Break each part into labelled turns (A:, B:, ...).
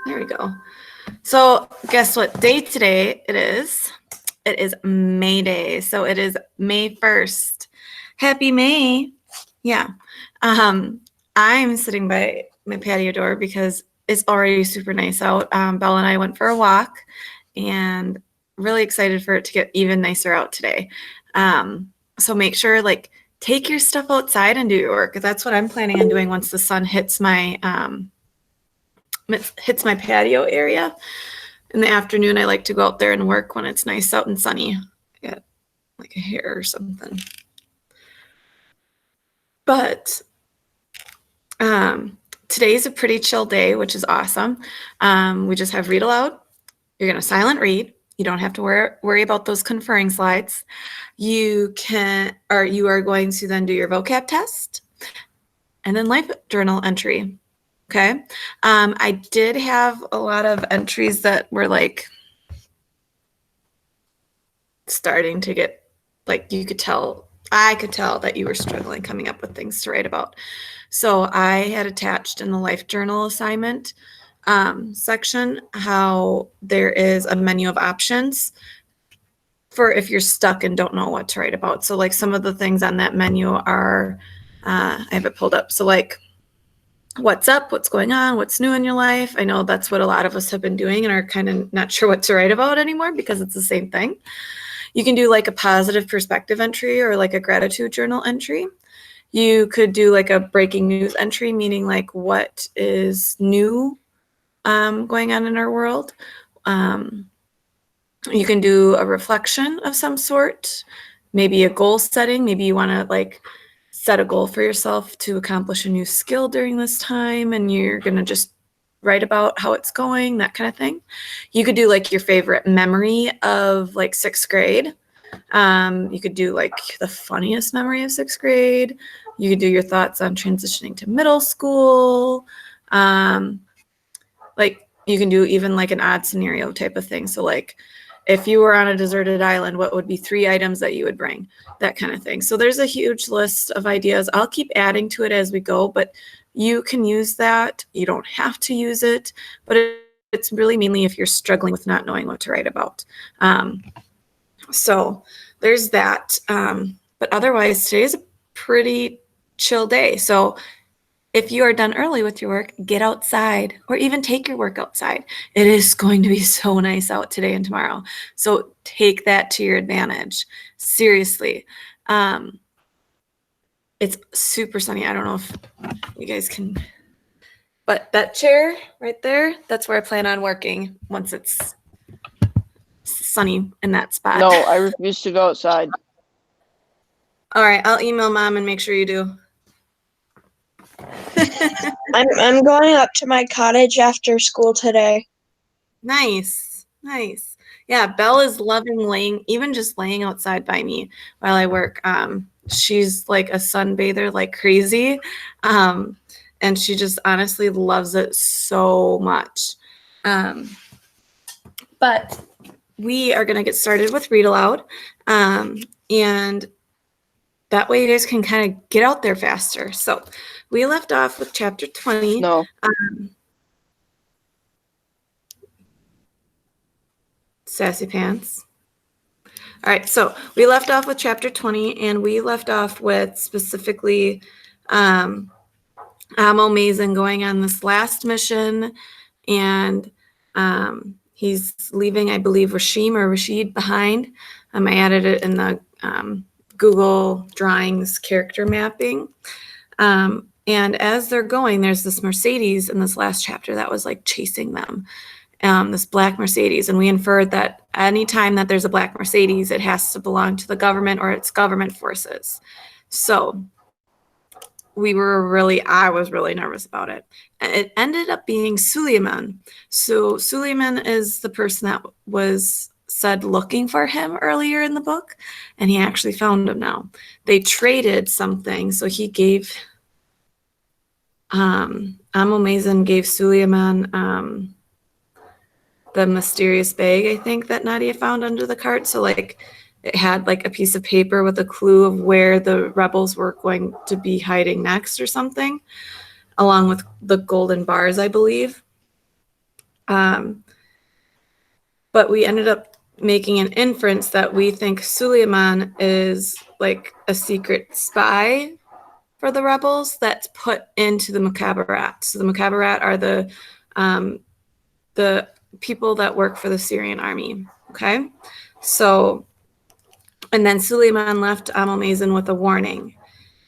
A: There we go. So guess what day today it is? It is May Day. So it is May 1st. Happy May. Yeah. I'm sitting by my patio door because it's already super nice out. Belle and I went for a walk and really excited for it to get even nicer out today. So make sure take your stuff outside and do your work. That's what I'm planning on doing once the sun hits my patio area. In the afternoon, I like to go out there and work when it's nice out and sunny. I got like a hair or something. But today's a pretty chill day, which is awesome. We just have read aloud. You're going to silent read. You don't have to worry about those conferring slides. You are going to then do your vocab test and then life journal entry. Okay. I did have a lot of entries that were starting to get I could tell that you were struggling coming up with things to write about. So I had attached in the life journal assignment section how there is a menu of options for if you're stuck and don't know what to write about. So some of the things on that menu are, I have it pulled up. So what's up, what's going on, what's new in your life. I know that's what a lot of us have been doing and are kind of not sure what to write about anymore because it's the same thing. You can do a positive perspective entry or a gratitude journal entry. You could do a breaking news entry, meaning what is new going on in our world. You can do a reflection of some sort, maybe a goal setting. Maybe you want to set a goal for yourself to accomplish a new skill during this time, and you're going to just write about how it's going, that kind of thing. You could do your favorite memory of sixth grade. You could do the funniest memory of sixth grade. You could do your thoughts on transitioning to middle school. You can do even an odd scenario type of thing. So if you were on a deserted island, what would be 3 items that you would bring? That kind of thing. So there's a huge list of ideas. I'll keep adding to it as we go, but you can use that. You don't have to use it, but it's really mainly if you're struggling with not knowing what to write about. So there's that. But otherwise, today is a pretty chill day. So if you are done early with your work, get outside or even take your work outside. It is going to be so nice out today and tomorrow. So take that to your advantage. Seriously. It's super sunny. I don't know if you guys can, but that chair right there, that's where I plan on working once it's sunny in that spot.
B: No, I refuse to go outside.
A: All right, I'll email Mom and make sure you do.
C: I'm going up to my cottage after school today.
A: Nice. Yeah, Belle is loving even just laying outside by me while I work. She's a sunbather like crazy. And she just honestly loves it so much. But we are going to get started with Read Aloud. And that way you guys can kind of get out there faster. So we left off with chapter 20.
B: No.
A: Sassy pants. All right, so we left off with chapter 20, and we left off with specifically Amo Mason going on this last mission, and he's leaving, I believe, Rashid behind. I added it in the Google Drawings character mapping. And as they're going, there's this Mercedes in this last chapter that was chasing them, this black Mercedes. And we inferred that anytime that there's a black Mercedes, it has to belong to the government or its government forces. So I was really nervous about it. And it ended up being Suleiman. So Suleiman is the person that was said looking for him earlier in the book, and he actually found him now. They traded something, so he gave Amo Mason gave Suleiman the mysterious bag, I think, that Nadia found under the cart. So it had a piece of paper with a clue of where the rebels were going to be hiding next or something, along with the golden bars, I believe. But we ended up making an inference that we think Suleiman is like a secret spy for the rebels that's put into the Mukhabarat. So the Mukhabarat are the people that work for the Syrian army. Okay, so and then Suleiman left Amalmazen with a warning.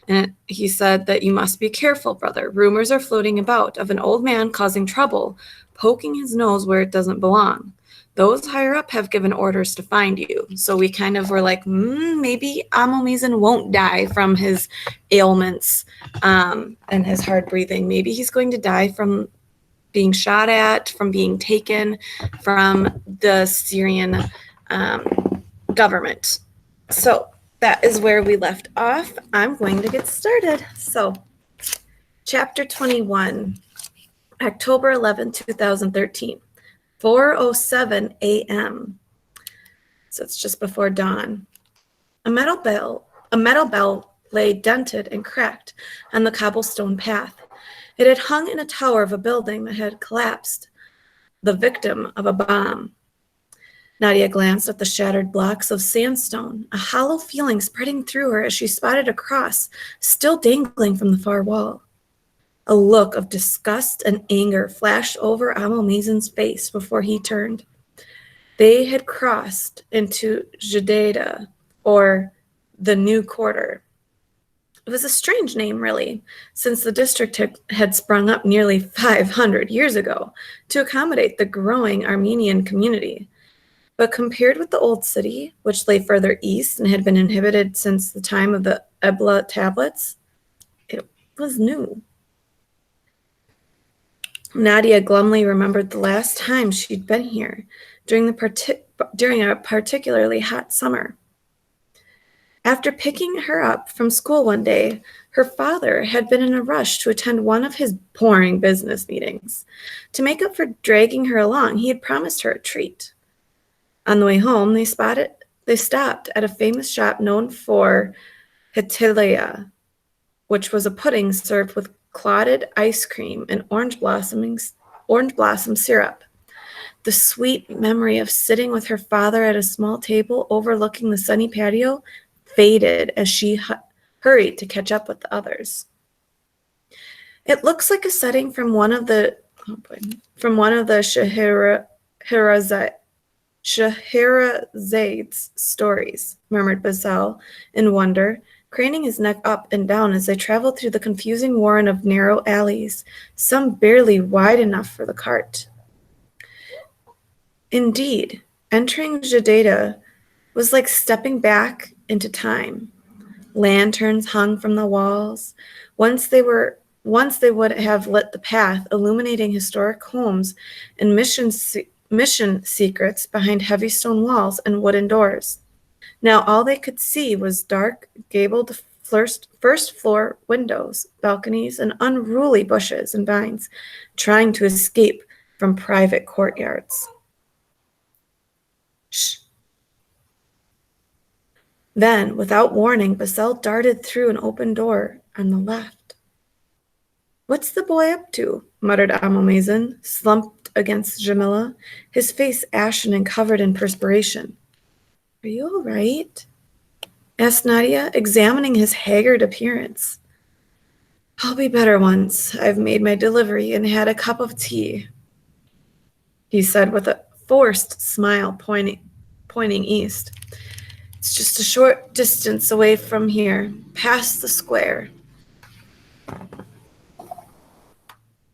A: And he said that you must be careful, brother. Rumors are floating about of an old man causing trouble, poking his nose where it doesn't belong. Those higher up have given orders to find you. So we kind of were like, maybe Amalmazen won't die from his ailments and his hard breathing. Maybe he's going to die from being shot at, from being taken from the Syrian government. So that is where we left off. I'm going to get started. So, chapter 21, October 11, 2013, 4:07 a.m. So it's just before dawn. A metal bell lay dented and cracked on the cobblestone path. It had hung in a tower of a building that had collapsed, the victim of a bomb. Nadia glanced at the shattered blocks of sandstone, a hollow feeling spreading through her as she spotted a cross still dangling from the far wall. A look of disgust and anger flashed over Amalmazen's face before he turned. They had crossed into Judea, or the New Quarter. It was a strange name, really, since the district had sprung up nearly 500 years ago to accommodate the growing Armenian community. But compared with the old city, which lay further east and had been inhabited since the time of the Ebla tablets, it was new. Nadia glumly remembered the last time she'd been here, during a particularly hot summer. After picking her up from school one day, her father had been in a rush to attend one of his boring business meetings. To make up for dragging her along, he had promised her a treat. On the way home, they stopped at a famous shop known for hatilia, which was a pudding served with clotted ice cream and orange blossom syrup. The sweet memory of sitting with her father at a small table overlooking the sunny patio faded as she hurried to catch up with the others. It looks like a setting from one of the Scheherazade's stories, murmured Basel in wonder, craning his neck up and down as they traveled through the confusing warren of narrow alleys, some barely wide enough for the cart. Indeed, entering Judea was like stepping back into time. Lanterns hung from the walls. Once they would have lit the path, illuminating historic homes and mission secrets behind heavy stone walls and wooden doors. Now all they could see was dark, gabled first-floor windows, balconies, and unruly bushes and vines trying to escape from private courtyards. Shh. Then, without warning, Basel darted through an open door on the left. "What's the boy up to?" muttered Amalmazen, slumped against Jamila, his face ashen and covered in perspiration. "Are you all right?" asked Nadia, examining his haggard appearance. "I'll be better once I've made my delivery and had a cup of tea," he said with a forced smile, pointing east. "It's just a short distance away from here, past the square."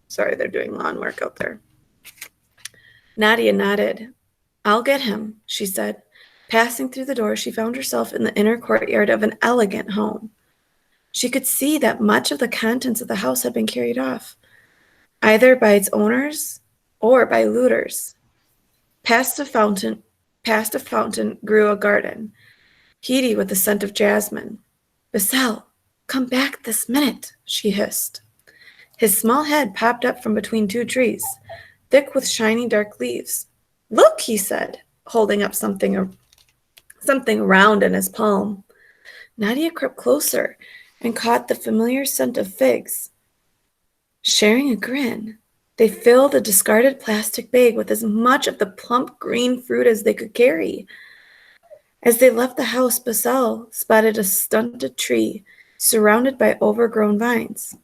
A: Sorry, they're doing lawn work out there. Nadia nodded. "I'll get him," she said. Passing through the door, she found herself in the inner courtyard of an elegant home. She could see that much of the contents of the house had been carried off, either by its owners or by looters. Past a fountain grew a garden, heady with the scent of jasmine. "Basel, come back this minute," she hissed. His small head popped up from between two trees, thick with shiny dark leaves. "Look," he said, holding up something round in his palm. Nadia crept closer, and caught the familiar scent of figs. Sharing a grin, They filled a discarded plastic bag with as much of the plump green fruit as they could carry. As they left the house, Basel spotted a stunted tree surrounded by overgrown vines.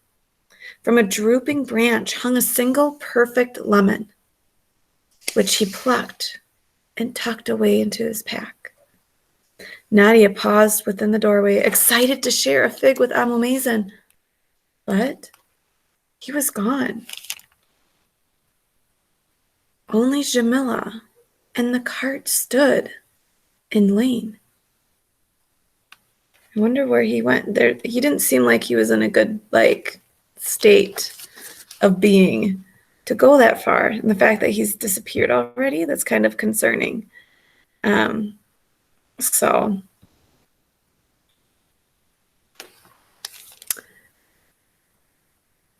A: From a drooping branch hung a single perfect lemon, which he plucked and tucked away into his pack. Nadia paused within the doorway, excited to share a fig with Amalmazen, but he was gone. Only Jamila and the cart stood in lane. I wonder where he went. There, he didn't seem like he was in a good state of being to go that far. And the fact that he's disappeared already, that's kind of concerning. So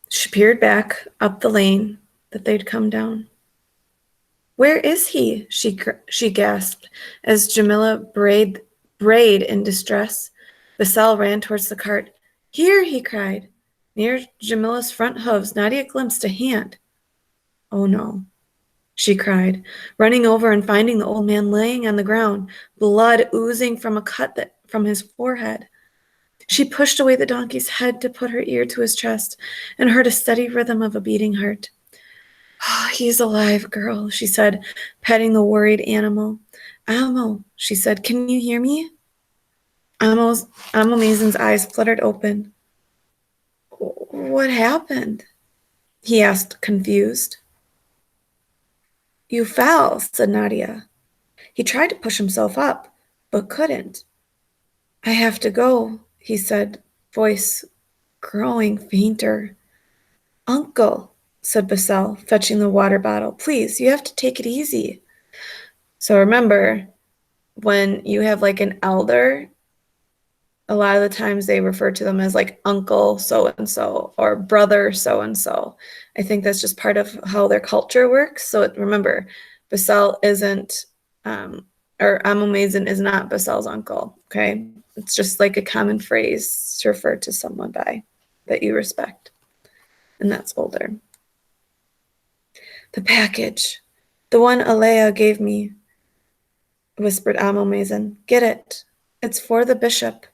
A: she peered back up the lane that they'd come down. Where is he? She gasped as Jamila brayed in distress. Basel ran towards the cart. Here, he cried. Near Jamila's front hooves, Nadia glimpsed a hand. Oh no, she cried, running over and finding the old man laying on the ground, blood oozing from a cut from his forehead. She pushed away the donkey's head to put her ear to his chest and heard a steady rhythm of a beating heart. Oh, he's alive, girl, she said, petting the worried animal. Amo, she said, can you hear me? Amalmazen's eyes fluttered open. What happened? He asked, confused. You fell, said Nadia. He tried to push himself up, but couldn't. I have to go, he said, voice growing fainter. Uncle, said Basel, fetching the water bottle. Please, you have to take it easy. So remember, when you have an elder, a lot of the times they refer to them as uncle so-and-so or brother so-and-so. I think that's just part of how their culture works. So remember, Basel isn't, or Amalmazen is not Basel's uncle, okay? It's just a common phrase to refer to someone by that you respect. And that's older. The package, the one Alea gave me, whispered Amalmazen. Get it. It's for the bishop.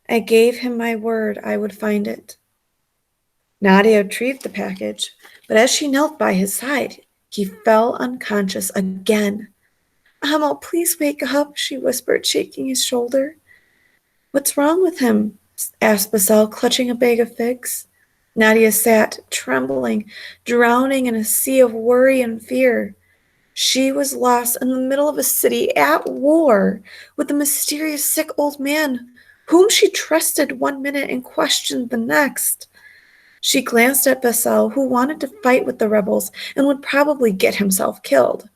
A: I gave him my word I would find it. Nadia retrieved the package, but as she knelt by his side, he fell unconscious again. Amal, please wake up, she whispered, shaking his shoulder. What's wrong with him? Asked Basel, clutching a bag of figs. Nadia sat, trembling, drowning in a sea of worry and fear. She was lost in the middle of a city at war with a mysterious sick old man whom she trusted one minute and questioned the next. She glanced at Basel, who wanted to fight with the rebels and would probably get himself killed.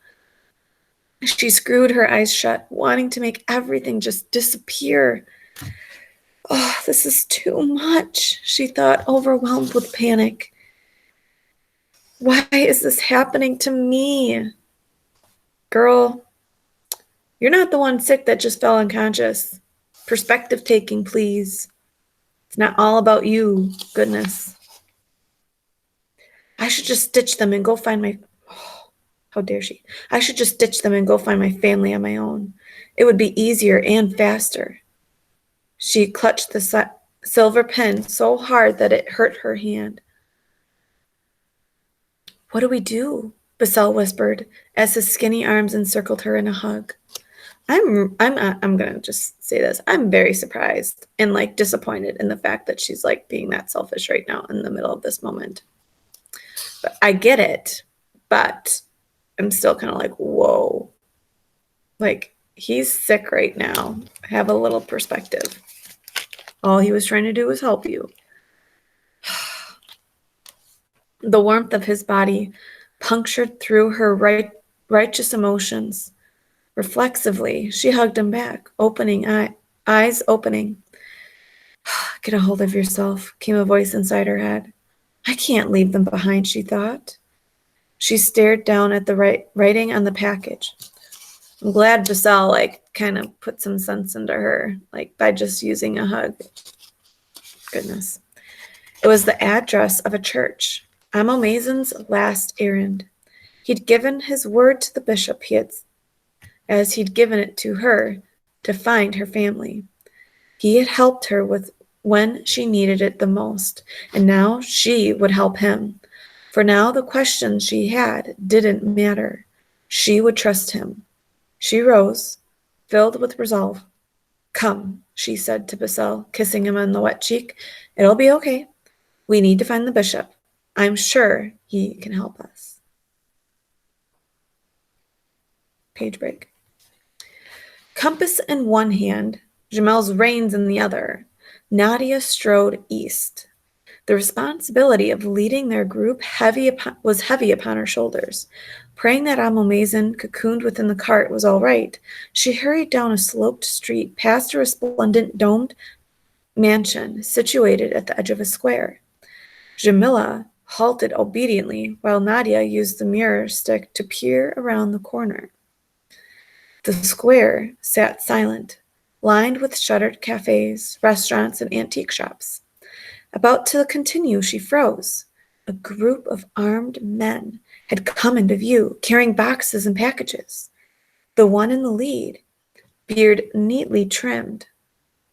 A: She screwed her eyes shut, wanting to make everything just disappear. Oh, this is too much, she thought, overwhelmed with panic. Why is this happening to me? Girl, you're not the one sick that just fell unconscious. Perspective taking, please. It's not all about you, goodness. I should just ditch them and go find my... Oh, how dare she? I should just ditch them and go find my family on my own. It would be easier and faster. She clutched the silver pen so hard that it hurt her hand. What do we do? Basel whispered as his skinny arms encircled her in a hug. I'm gonna just say this. I'm very surprised and disappointed in the fact that she's being that selfish right now in the middle of this moment. But I get it, but I'm still kind of whoa. He's sick right now. Have a little perspective. All he was trying to do was help you. The warmth of his body punctured through her righteous emotions. Reflexively, she hugged him back, eyes opening. Get a hold of yourself, came a voice inside her head. I can't leave them behind, she thought. She stared down at the writing on the package. I'm glad Basel kind of put some sense into her, by just using a hug. Goodness. It was the address of a church. Amomazon's last errand. He'd given his word to the bishop as he'd given it to her, to find her family. He had helped her with when she needed it the most, and now she would help him. For now the questions she had didn't matter. She would trust him. She rose, filled with resolve. Come, she said to Basel, kissing him on the wet cheek. It'll be okay. We need to find the bishop. I'm sure he can help us. Page break. Compass in one hand, Jamel's reins in the other, Nadia strode east. The responsibility of leading their group was heavy upon her shoulders. Praying that Amomazon, cocooned within the cart, was all right, she hurried down a sloped street past a resplendent domed mansion situated at the edge of a square. Jamila halted obediently while Nadia used the mirror stick to peer around the corner. The square sat silent, lined with shuttered cafes, restaurants, and antique shops. About to continue, she froze. A group of armed men had come into view, carrying boxes and packages. The one in the lead, beard neatly trimmed,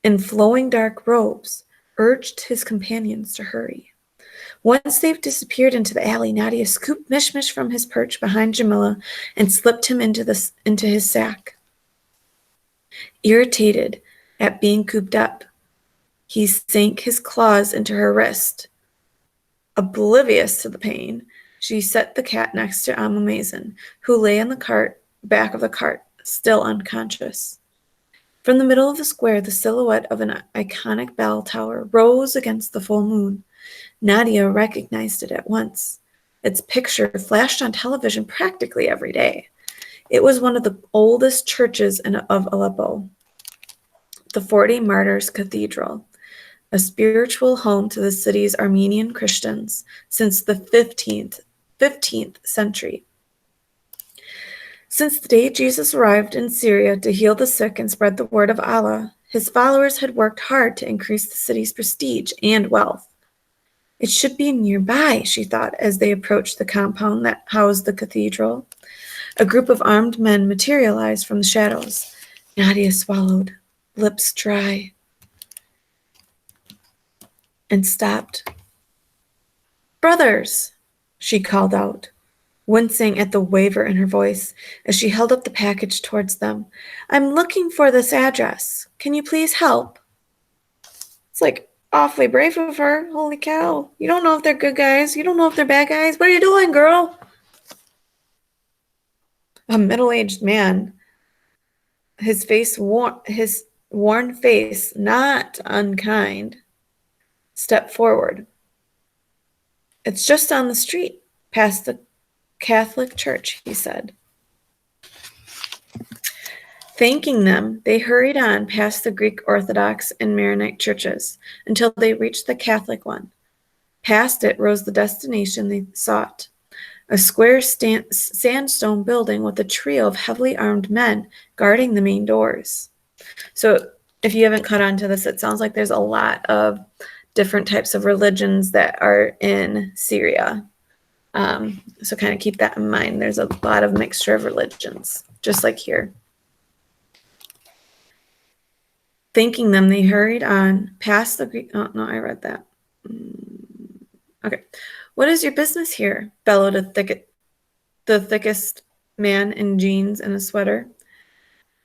A: in flowing dark robes, urged his companions to hurry. Once they've disappeared into the alley, Nadia scooped Mishmish from his perch behind Jamila and slipped him into his sack. Irritated at being cooped up, he sank his claws into her wrist. Oblivious to the pain, she set the cat next to Amomazon, who lay on the back of the cart, still unconscious. From the middle of the square, the silhouette of an iconic bell tower rose against the full moon. Nadia recognized it at once. Its picture flashed on television practically every day. It was one of the oldest churches of Aleppo, the 40 Martyrs Cathedral, a spiritual home to the city's Armenian Christians since the 15th century. Since the day Jesus arrived in Syria to heal the sick and spread the word of Allah, his followers had worked hard to increase the city's prestige and wealth. It should be nearby, she thought, as they approached the compound that housed the cathedral. A group of armed men materialized from the shadows. Nadia swallowed, lips dry, and stopped. Brothers, she called out, wincing at the waver in her voice as she held up the package towards them. I'm looking for this address. Can you please help? It's like awfully brave of her. Holy cow. You don't know if they're good guys. You don't know if they're bad guys. What are you doing, girl? A middle-aged man, his worn face not unkind, stepped forward. It's just on the street, past the Catholic church, he said. Thanking them, they hurried on past the Greek Orthodox and Maronite churches until they reached the Catholic one. Past it rose the destination they sought, a square sandstone building with a trio of heavily armed men guarding the main doors. So if you haven't caught on to this, it sounds like there's a lot of different types of religions that are in Syria. So kind of keep that in mind. There's a lot of mixture of religions, just like here. Thanking them, they hurried on past the Greek. Oh, no, I read that. Okay. What is your business here? Bellowed the thickest man in jeans and a sweater.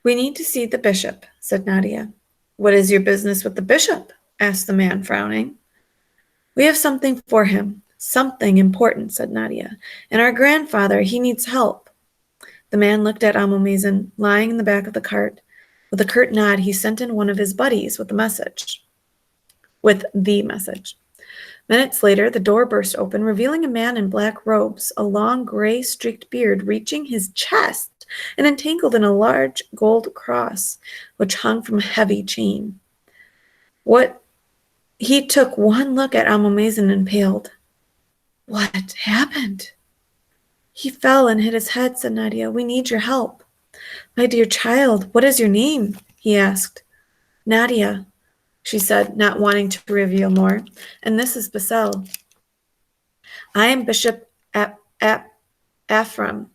A: We need to see the bishop, said Nadia. What is your business with the bishop? Asked the man, frowning. We have something for him. Something important, said Nadia. And our grandfather, he needs help. The man looked at Amomazon, lying in the back of the cart. With a curt nod, he sent in one of his buddies with the message. Minutes later, the door burst open, revealing a man in black robes, a long gray streaked beard reaching his chest and entangled in a large gold cross, which hung from a heavy chain. He took one look at Amomazon and paled. What happened? He fell and hit his head, said Nadia. We need your help. My dear child, what is your name? He asked. Nadia, she said, not wanting to reveal more. And this is Basel. I am Bishop Ephraim.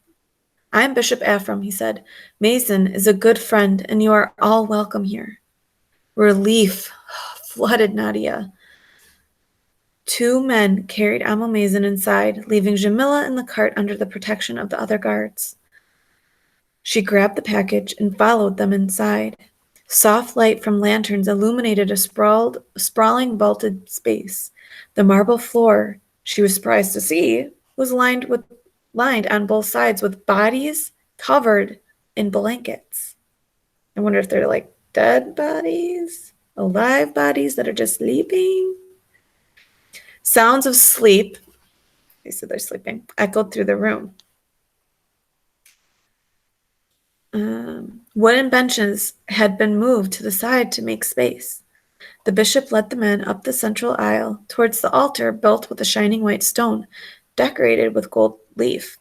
A: I am Bishop Ephraim, he said. Mason is a good friend, and you are all welcome here. Relief flooded Nadia. 2 men carried Amo Mason inside, leaving Jamila in the cart under the protection of the other guards. She grabbed the package and followed them inside. Soft light from lanterns illuminated a sprawling vaulted space. The marble floor, she was surprised to see, was lined on both sides with bodies covered in blankets. I wonder if they're like dead bodies, alive bodies that are just sleeping. Sounds of sleep, they said they're sleeping, echoed through the room. Wooden benches had been moved to the side to make space. The bishop led the men up the central aisle towards the altar built with a shining white stone, decorated with gold leaf.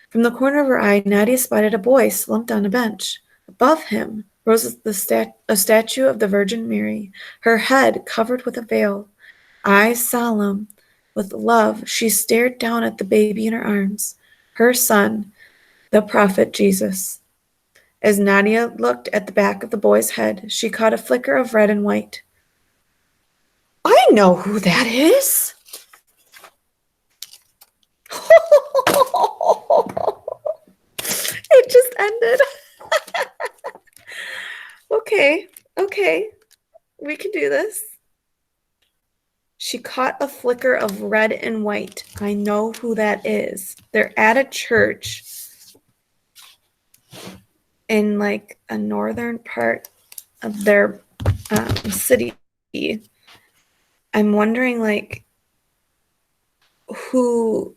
A: From the corner of her eye, Nadia spotted a boy slumped on a bench. Above him rose a statue of the Virgin Mary, her head covered with a veil. Eyes solemn with love, she stared down at the baby in her arms, her son, the prophet Jesus. As Nadia looked at the back of the boy's head, she caught a flicker of red and white. I know who that is. It just ended. Okay. We can do this. She caught a flicker of red and white. I know who that is. They're at a church in like a northern part of their city. I'm wondering like who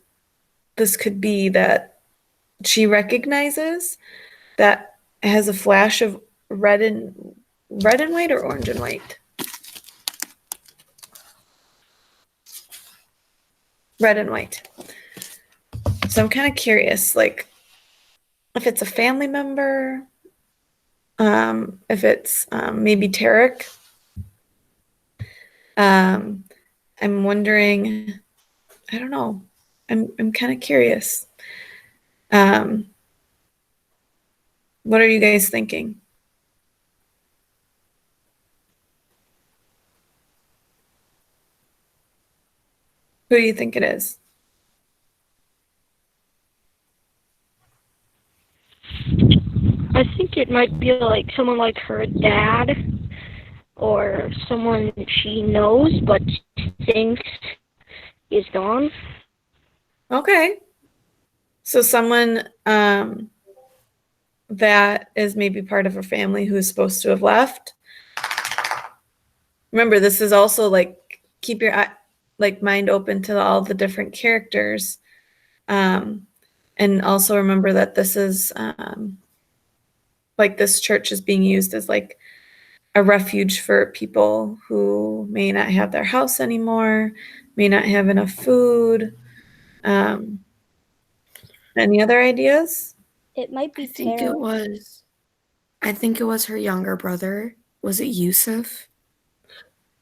A: this could be that she recognizes that has a flash of red and white or orange and white. Red and white. So I'm kind of curious, like if it's a family member, if it's maybe Tarek. I'm wondering, I don't know. I'm kind of curious. What are you guys thinking? Who do you think it is?
D: I think it might be like someone like her dad or someone she knows but thinks is gone.
A: Okay. So someone that is maybe part of her family who's supposed to have left. Remember, this is also like keep your mind open to all the different characters. And also remember that this is like this church is being used as like a refuge for people who may not have their house anymore, may not have enough food. Any other ideas?
E: It might be
F: I think
E: Tara.
F: I think it was her younger brother. Was it Yusuf?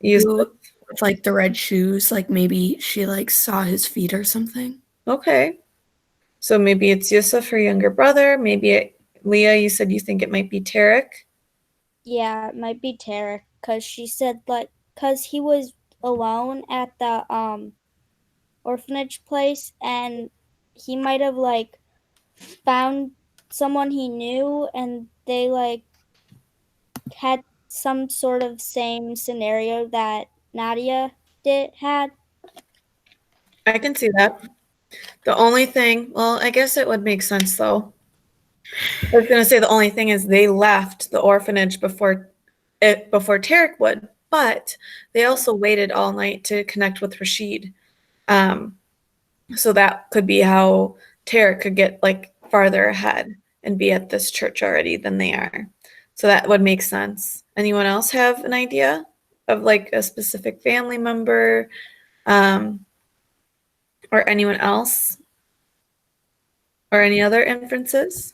A: Yusuf?
F: Who, with like the red shoes, like maybe she like saw his feet or something.
A: Okay. So maybe it's Yusuf, her younger brother. Maybe Leah, you said you think it might be Tarek.
E: Yeah, it might be Tara, because she said like, because he was alone at the orphanage place, and he might have like found someone he knew, and they like had some sort of same scenario that Nadia had.
A: I can see that. The only thing, well, I guess it would make sense though. I was gonna say the only thing is they left the orphanage before Tarek would, but they also waited all night to connect with Rashid. So that could be how Tarek could get like farther ahead and be at this church already than they are. So that would make sense. Anyone else have an idea of like a specific family member, or anyone else? Or any other inferences?